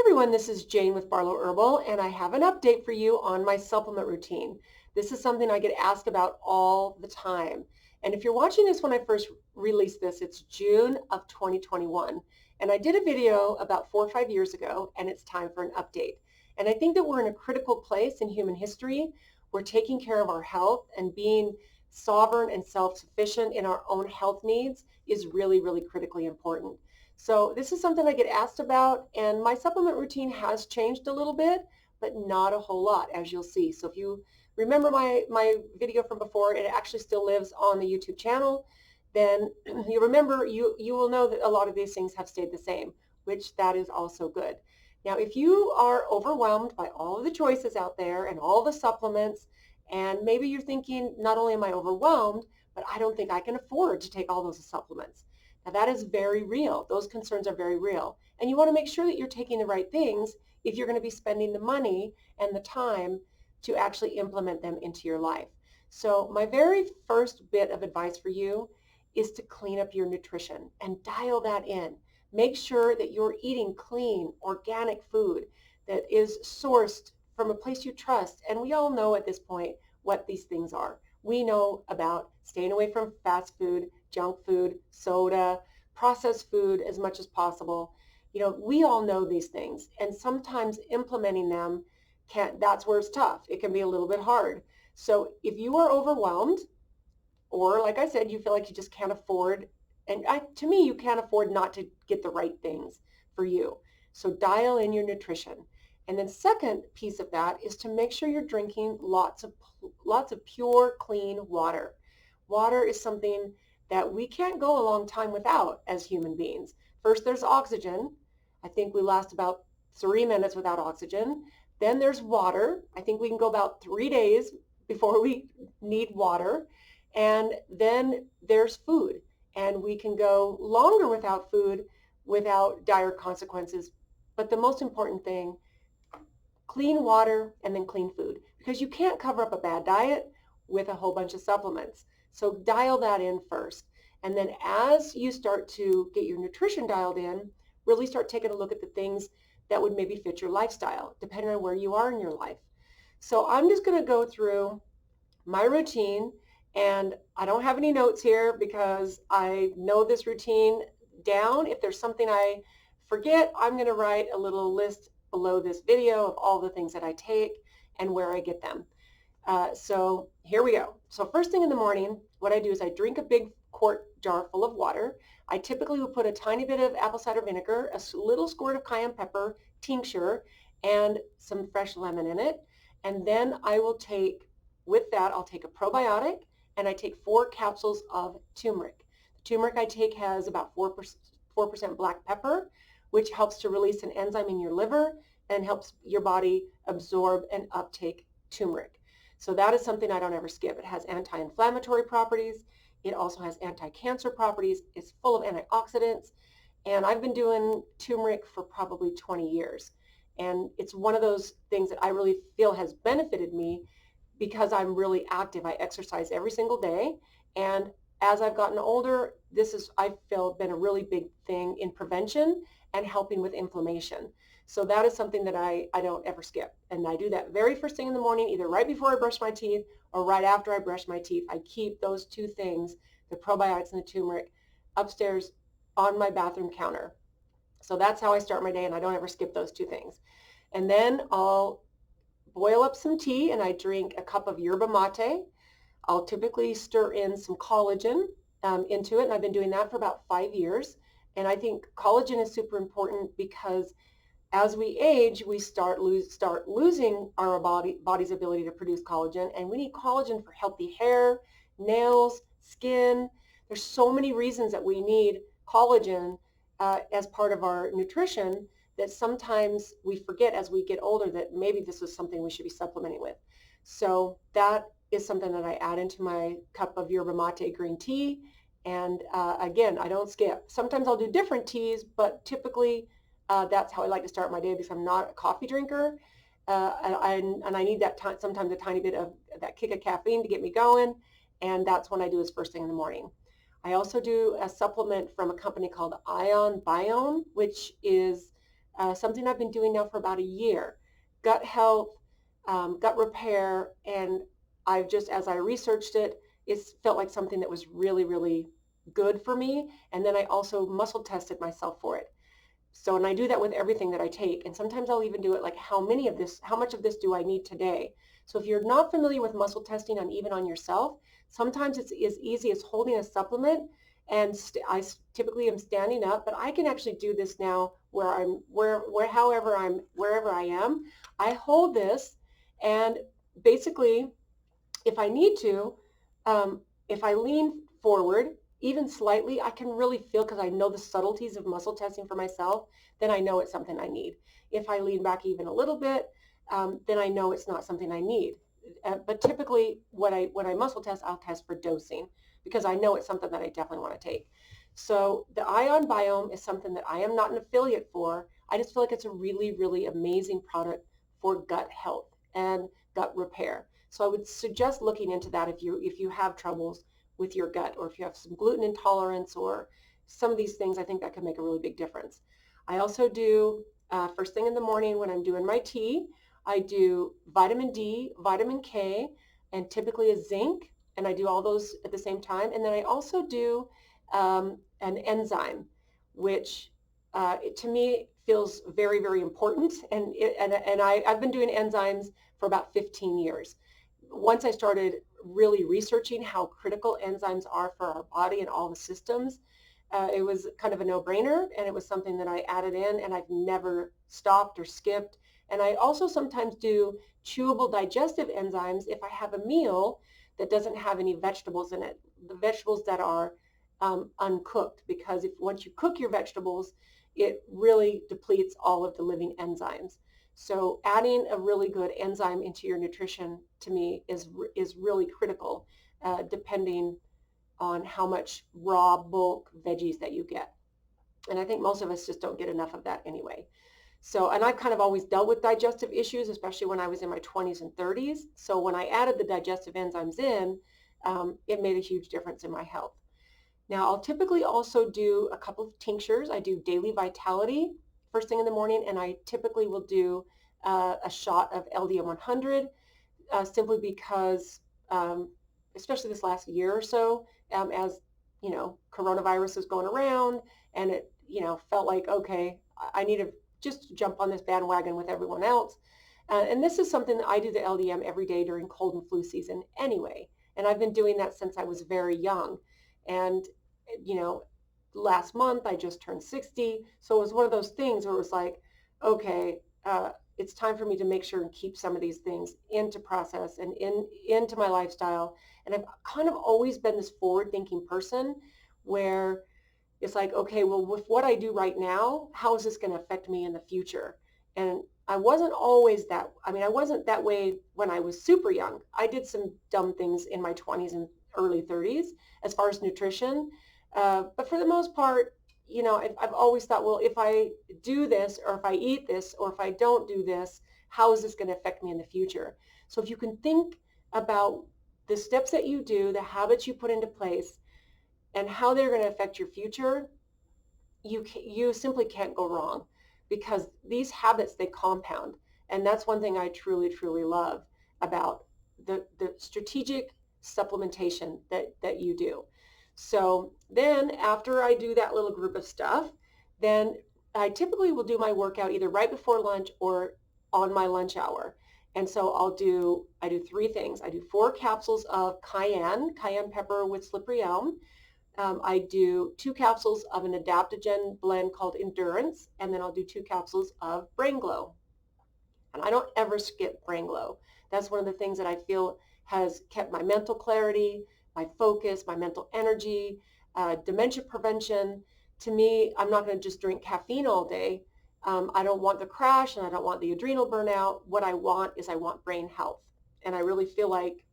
Everyone, this is Jane with Barlow Herbal, and I have an update for you on my supplement routine. This is something I get asked about all the time. And if you're watching this when I first released this, it's June of 2021. And I did a video about 4 or 5 years ago, and it's time for an update. And I think that we're in a critical place in human history. We're taking care of our health, and being sovereign and self-sufficient in our own health needs is really, really critically important. So this is something I get asked about, and my supplement routine has changed a little bit, but not a whole lot, as you'll see. So if you remember my video from before, it actually still lives on the YouTube channel, then you remember, you will know that a lot of these things have stayed the same, which that is also good. Now, if you are overwhelmed by all of the choices out there and all the supplements, and maybe you're thinking, not only am I overwhelmed, but I don't think I can afford to take all those supplements. Now that is very real. Those concerns are very real. And you want to make sure that you're taking the right things if you're going to be spending the money and the time to actually implement them into your life. So my very first bit of advice for you is to clean up your nutrition and dial that in. Make sure that you're eating clean, organic food that is sourced from a place you trust. And we all know at this point what these things are. We know about staying away from fast food, junk food, soda, processed food as much as possible. You know, we all know these things, and sometimes implementing them that's where it's tough. It can be a little bit hard. So if you are overwhelmed, or like I said, you feel like you just can't afford, and to me, you can't afford not to get the right things for you. So dial in your nutrition. And then second piece of that is to make sure you're drinking lots of pure, clean water. Water is something that we can't go a long time without as human beings. First, there's oxygen. I think we last about 3 minutes without oxygen. Then there's water. I think we can go about 3 days before we need water. And then there's food. And we can go longer without food without dire consequences. But the most important thing, clean water and then clean food, because you can't cover up a bad diet with a whole bunch of supplements. So dial that in first. And then as you start to get your nutrition dialed in, really start taking a look at the things that would maybe fit your lifestyle, depending on where you are in your life. So I'm just going to go through my routine, and I don't have any notes here because I know this routine down. If there's something I forget, I'm going to write a little list below this video of all the things that I take and where I get them. So here we go. So first thing in the morning, what I do is I drink a big quart jar full of water. I typically will put a tiny bit of apple cider vinegar, a little squirt of cayenne pepper tincture, and some fresh lemon in it. And then I will take, with that, I'll take a probiotic, and I take 4 capsules of turmeric. The turmeric I take has about 4% black pepper, which helps to release an enzyme in your liver and helps your body absorb and uptake turmeric. So that is something I don't ever skip. It has anti-inflammatory properties. It also has anti-cancer properties. It's full of antioxidants. And I've been doing turmeric for probably 20 years. And it's one of those things that I really feel has benefited me because I'm really active. I exercise every single day. And as I've gotten older, this is, I feel, been a really big thing in prevention and helping with inflammation. So that is something that I don't ever skip. And I do that very first thing in the morning, either right before I brush my teeth or right after I brush my teeth. I keep those 2 things, the probiotics and the turmeric, upstairs on my bathroom counter. So that's how I start my day, and I don't ever skip those 2 things. And then I'll boil up some tea, and I drink a cup of yerba mate. I'll typically stir in some collagen into it, and I've been doing that for about 5 years. And I think collagen is super important because as we age, we start losing our body's ability to produce collagen, and we need collagen for healthy hair, nails, skin. There's so many reasons that we need collagen as part of our nutrition that sometimes we forget as we get older that maybe this is something we should be supplementing with. So that is something that I add into my cup of yerba mate green tea. And again, I don't skip. Sometimes I'll do different teas, but typically that's how I like to start my day because I'm not a coffee drinker. And I need that sometimes a tiny bit of that kick of caffeine to get me going. And that's when I do is first thing in the morning. I also do a supplement from a company called Ion Biome, which is something I've been doing now for about a year. Gut health, gut repair, and I've just, as I researched it, it's felt like something that was really, really good for me. And then I also muscle tested myself for it. So, and I do that with everything that I take. And sometimes I'll even do it like, how much of this do I need today? So if you're not familiar with muscle testing on even on yourself, sometimes it's as easy as holding a supplement. And I typically am standing up, but I can actually do this now wherever I am. I hold this, and basically, if I need to, if I lean forward even slightly, I can really feel, because I know the subtleties of muscle testing for myself, then I know it's something I need. If I lean back even a little bit, then I know it's not something I need. But typically when I muscle test, I'll test for dosing because I know it's something that I definitely want to take. So the Ion Biome is something that I am not an affiliate for. I just feel like it's a really, really amazing product for gut health and gut repair. So I would suggest looking into that if you have troubles with your gut, or if you have some gluten intolerance or some of these things. I think that can make a really big difference. I also do first thing in the morning when I'm doing my tea, I do vitamin D, vitamin K, and typically a zinc, and I do all those at the same time. And then I also do an enzyme, which to me feels very, very important. I've been doing enzymes for about 15 years. Once I started really researching how critical enzymes are for our body and all the systems, it was kind of a no-brainer, and it was something that I added in, and I've never stopped or skipped. And I also sometimes do chewable digestive enzymes if I have a meal that doesn't have any vegetables in it, the vegetables that are uncooked, because if once you cook your vegetables, it really depletes all of the living enzymes. So adding a really good enzyme into your nutrition to me is really critical, depending on how much raw bulk veggies that you get. And I think most of us just don't get enough of that anyway. So, and I've kind of always dealt with digestive issues, especially when I was in my 20s and 30s. So when I added the digestive enzymes in, it made a huge difference in my health. Now, I'll typically also do a couple of tinctures. I do Daily Vitality first thing in the morning, and I typically will do a shot of LDM 100, simply because, especially this last year or so, as you know, coronavirus is going around, and it felt like, okay, I need to just jump on this bandwagon with everyone else. And this is something that I do the LDM every day during cold and flu season anyway. And I've been doing that since I was very young. And, you know, last month I just turned 60. So it was one of those things where it was like, okay, it's time for me to make sure and keep some of these things into process and into my lifestyle. And I've kind of always been this forward thinking person where it's like, okay, well, with what I do right now, how is this going to affect me in the future? And I wasn't always that, I wasn't that way when I was super young. I did some dumb things in my 20s and early 30s as far as nutrition. But for the most part, I've always thought, well, if I do this, or if I eat this, or if I don't do this, how is this going to affect me in the future? So if you can think about the steps that you do, the habits you put into place, and how they're going to affect your future, you simply can't go wrong, because these habits, they compound. And that's one thing I truly, truly love about the strategic supplementation that you do. So then after I do that little group of stuff, then I typically will do my workout either right before lunch or on my lunch hour. And so I do three things. I do 4 capsules of cayenne pepper with slippery elm. I do 2 capsules of an adaptogen blend called Endurance, and then I'll do 2 capsules of Brain Glow. And I don't ever skip Brain Glow. That's one of the things that I feel has kept my mental clarity, my focus, my mental energy, dementia prevention. To me, I'm not going to just drink caffeine all day. I don't want the crash, and I don't want the adrenal burnout. What I want brain health. And I really feel like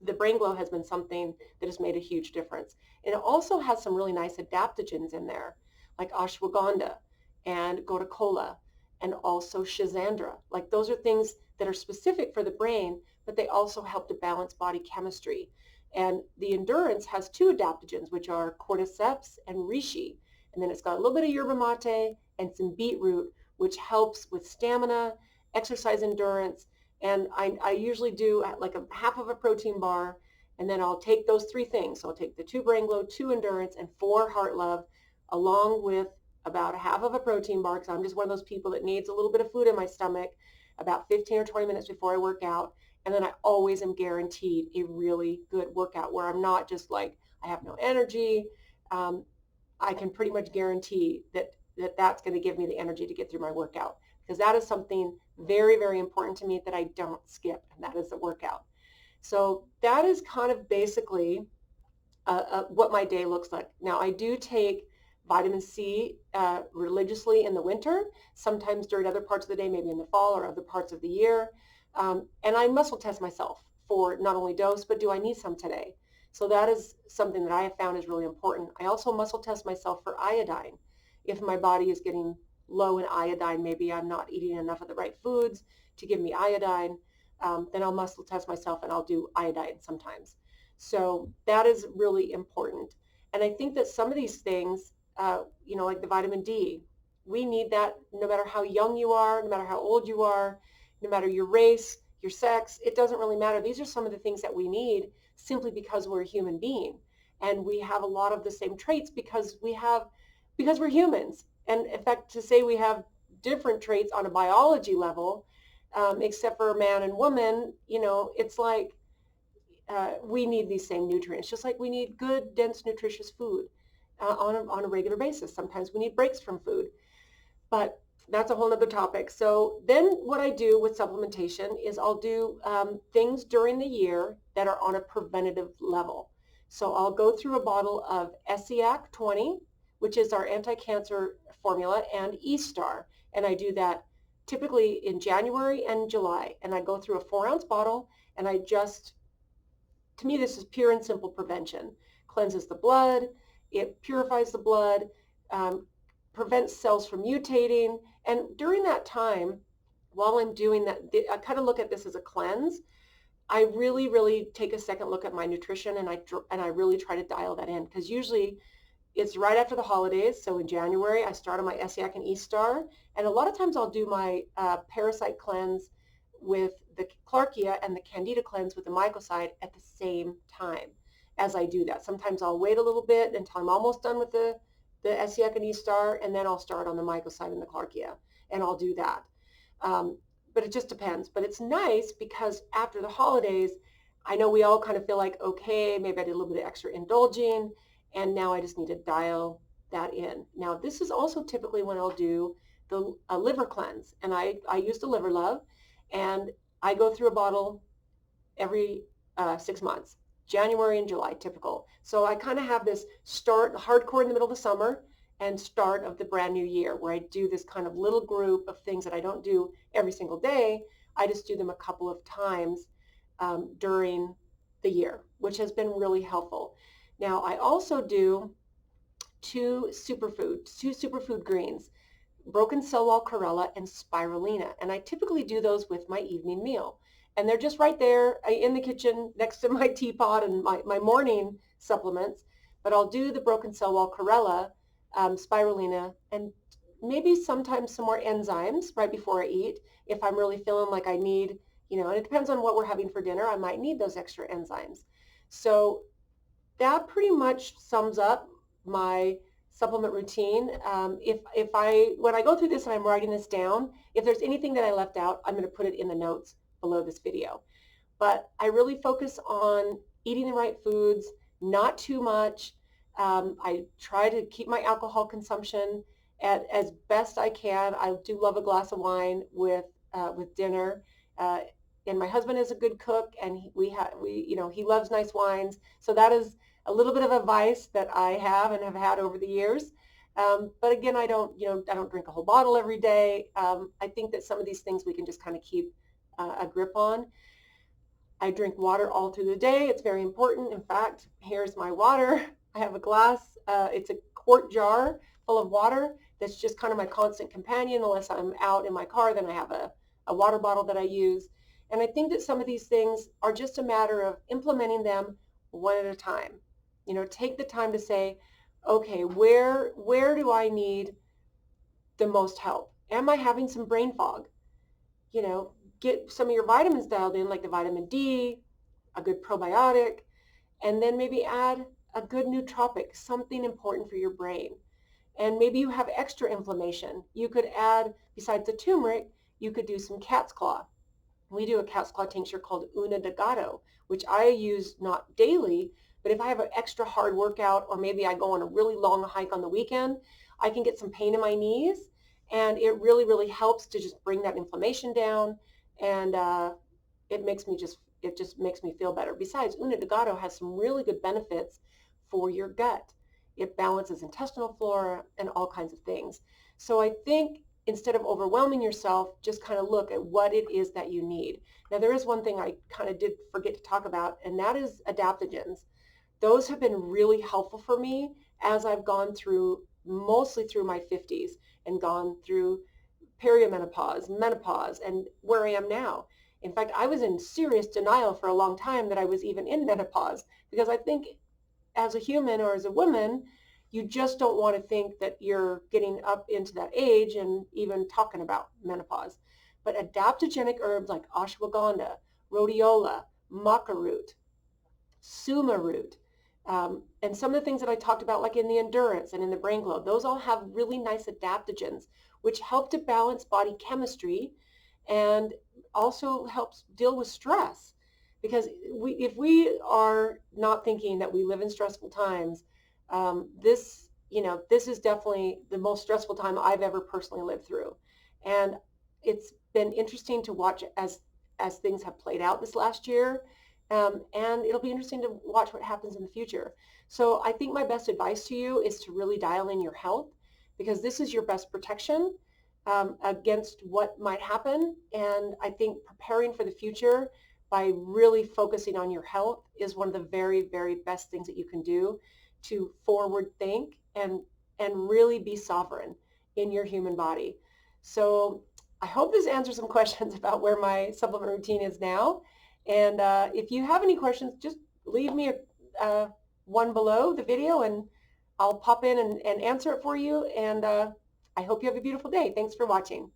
the Brain Glow has been something that has made a huge difference. And it also has some really nice adaptogens in there, like ashwagandha and gotu kola, and also schizandra. Like, those are things that are specific for the brain, but they also help to balance body chemistry. And the Endurance has 2 adaptogens, which are cordyceps and reishi. And then it's got a little bit of yerba mate and some beetroot, which helps with stamina, exercise endurance, and I usually do like a half of a protein bar, and then I'll take those three things. So I'll take the 2 Brain Glow, 2 Endurance, and 4 Heart Love, along with about a half of a protein bar, because I'm just one of those people that needs a little bit of food in my stomach about 15 or 20 minutes before I work out. And then I always am guaranteed a really good workout where I'm not just like, I have no energy. I can pretty much guarantee that's going to give me the energy to get through my workout, because that is something very, very important to me that I don't skip, and that is the workout. So that is kind of basically what my day looks like. Now, I do take vitamin C religiously in the winter, sometimes during other parts of the day, maybe in the fall or other parts of the year. And I muscle test myself for not only dose, but do I need some today? So that is something that I have found is really important. I also muscle test myself for iodine. If my body is getting low in iodine, maybe I'm not eating enough of the right foods to give me iodine, then I'll muscle test myself and I'll do iodine sometimes. So that is really important. And I think that some of these things, like the vitamin D, we need that no matter how young you are, no matter how old you are, no matter your race, your sex, it doesn't really matter. These are some of the things that we need simply because we're a human being. And we have a lot of the same traits because we're humans. And in fact, to say we have different traits on a biology level, except for man and woman, it's like we need these same nutrients, just like we need good, dense, nutritious food on a regular basis. Sometimes we need breaks from food, but that's a whole other topic. So then what I do with supplementation is I'll do things during the year that are on a preventative level. So I'll go through a bottle of Essiac 20, which is our anti-cancer formula, and E-Star. And I do that typically in January and July. And I go through a 4-ounce bottle, and to me, this is pure and simple prevention. Cleanses the blood, it purifies the blood, prevents cells from mutating. And during that time, while I'm doing that, I kind of look at this as a cleanse. I really, really take a second look at my nutrition, and I really try to dial that in, because usually it's right after the holidays. So in January, I start on my Essiac and E-Star, and a lot of times I'll do my parasite cleanse with the Clarkia and the Candida cleanse with the mycoside at the same time as I do that. Sometimes I'll wait a little bit until I'm almost done with the Essiac and E-Star, and then I'll start on the mycoside and the Clarkia, and I'll do that. But it just depends. But it's nice because after the holidays, I know we all kind of feel like, okay, maybe I did a little bit of extra indulging, and now I just need to dial that in. Now, this is also typically when I'll do the liver cleanse, and I use the Liver Love, and I go through a bottle every 6 months, January and July, typical. So I kind of have this start hardcore in the middle of the summer and start of the brand new year, where I do this kind of little group of things that I don't do every single day. I just do them a couple of times during the year, which has been really helpful. Now, I also do two superfood greens, broken cell wall chlorella and spirulina. And I typically do those with my evening meal. And they're just right there in the kitchen next to my teapot and my morning supplements. But I'll do the broken cell wall chlorella, spirulina, and maybe sometimes some more enzymes right before I eat. If I'm really feeling like I need, and it depends on what we're having for dinner, I might need those extra enzymes. So that pretty much sums up my supplement routine. When I go through this and I'm writing this down, if there's anything that I left out, I'm going to put it in the notes below this video. But I really focus on eating the right foods, not too much. I try to keep my alcohol consumption at as best I can. I do love a glass of wine with dinner. And my husband is a good cook, and he loves nice wines. So that is a little bit of a vice that I have and have had over the years. But again, I don't drink a whole bottle every day. I think that some of these things we can just kind of keep a grip on. I drink water all through the day. It's very important. In fact, here's my water. I have a glass. It's a quart jar full of water. That's just kind of my constant companion. Unless I'm out in my car, then I have a water bottle that I use. And I think that some of these things are just a matter of implementing them one at a time. Take the time to say, okay, where do I need the most help? Am I having some brain fog? You know, get some of your vitamins dialed in, like the vitamin D, a good probiotic, and then maybe add a good nootropic, something important for your brain. And maybe you have extra inflammation. You could add, besides the turmeric, you could do some cat's claw. We do a cat's claw tincture called Una de Gato, which I use not daily, but if I have an extra hard workout or maybe I go on a really long hike on the weekend, I can get some pain in my knees, and it really, really helps to just bring that inflammation down, and it just makes me feel better. Besides, Una de Gato has some really good benefits for your gut. It balances intestinal flora and all kinds of things. So I think instead of overwhelming yourself, just kind of look at what it is that you need. Now, there is one thing I kind of did forget to talk about, and that is adaptogens. Those have been really helpful for me as I've gone through, mostly through my 50s, and gone through perimenopause, menopause, and where I am now. In fact, I was in serious denial for a long time that I was even in menopause, because I think as a human or as a woman, you just don't want to think that you're getting up into that age and even talking about menopause. But adaptogenic herbs like ashwagandha, rhodiola, maca root, suma root, and some of the things that I talked about, like in the endurance and in the brain glow, those all have really nice adaptogens, which help to balance body chemistry and also helps deal with stress. Because if we are not thinking that we live in stressful times, this is definitely the most stressful time I've ever personally lived through. And it's been interesting to watch as things have played out this last year. And it'll be interesting to watch what happens in the future. So I think my best advice to you is to really dial in your health, because this is your best protection against what might happen. And I think preparing for the future by really focusing on your health is one of the very, very best things that you can do to forward think and really be sovereign in your human body. So I hope this answers some questions about where my supplement routine is now. And if you have any questions, just leave me one below the video, and I'll pop in and answer it for you. And I hope you have a beautiful day. Thanks for watching.